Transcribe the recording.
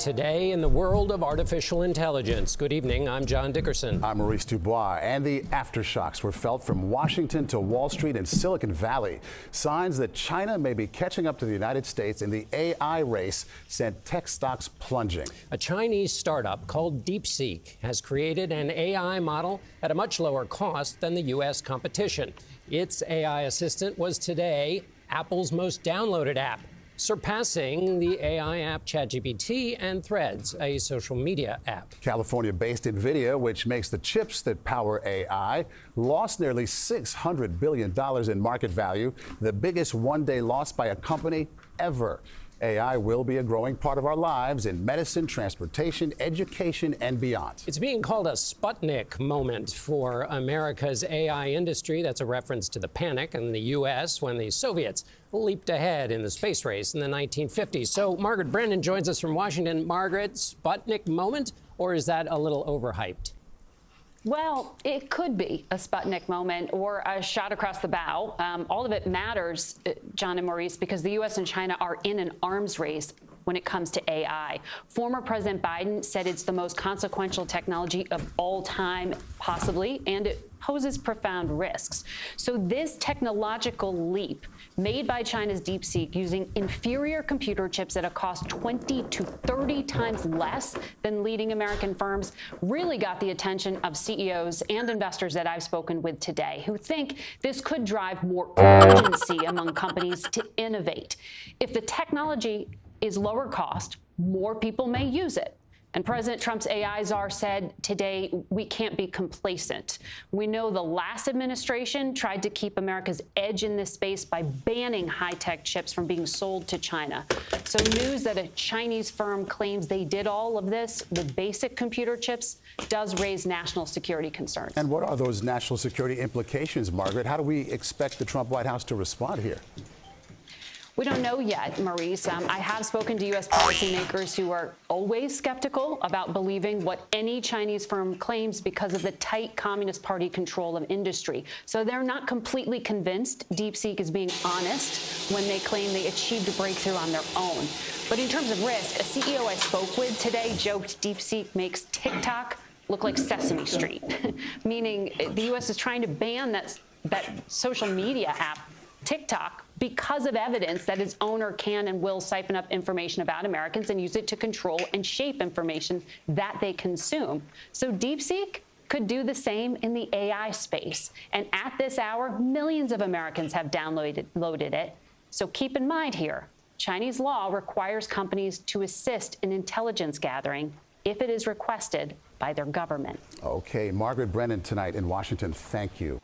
Today in the world of artificial intelligence. Good evening, I'm John Dickerson. I'm Maurice Dubois, and the aftershocks were felt from Washington to Wall Street and Silicon Valley. Signs that China may be catching up to the United States in the AI race sent tech stocks plunging. A Chinese startup called DeepSeek has created an AI model at a much lower cost than the U.S. competition. Its AI assistant was today Apple's most downloaded app, surpassing the AI app ChatGPT and Threads, a social media app. California-based NVIDIA, which makes the chips that power AI, lost nearly $600 billion in market value, the biggest one-day loss by a company ever. AI will be a growing part of our lives in medicine, transportation, education, and beyond. It's being called a Sputnik moment for America's AI industry. That's a reference to the panic in the U.S. when the Soviets leaped ahead in the space race in the 1950s. So Margaret Brennan joins us from Washington. Margaret, Sputnik moment, or is that a little overhyped? Well, it could be a Sputnik moment or a shot across the bow. All of it matters, John and Maurice, because the U.S. and China are in an arms race when it comes to AI. Former President Biden said it's the most consequential technology of all time, possibly, and it poses profound risks. So this technological leap made by China's DeepSeek using inferior computer chips at a cost 20 to 30 times less than leading American firms really got the attention of CEOs and investors that I've spoken with today, who think this could drive more urgency among companies to innovate. If the technology is lower cost, more people may use it. And President Trump's AI czar said today, we can't be complacent. We know the last administration tried to keep America's edge in this space by banning high-tech chips from being sold to China. So news that a Chinese firm claims they did all of this with basic computer chips does raise national security concerns. And what are those national security implications, Margaret? How do we expect the Trump White House to respond here? We don't know yet, Maurice. I have spoken to U.S. policymakers who are always skeptical about believing what any Chinese firm claims because of the tight Communist Party control of industry. So they're not completely convinced DeepSeek is being honest when they claim they achieved a breakthrough on their own. But in terms of risk, a CEO I spoke with today joked DeepSeek makes TikTok look like Sesame Street, meaning the U.S. is trying to ban that social media app, TikTok, because of evidence that its owner can and will siphon up information about Americans and use it to control and shape information that they consume. So DeepSeek could do the same in the AI space. And at this hour, millions of Americans have downloaded it. So keep in mind here, Chinese law requires companies to assist in intelligence gathering if it is requested by their government. Okay, Margaret Brennan tonight in Washington, thank you.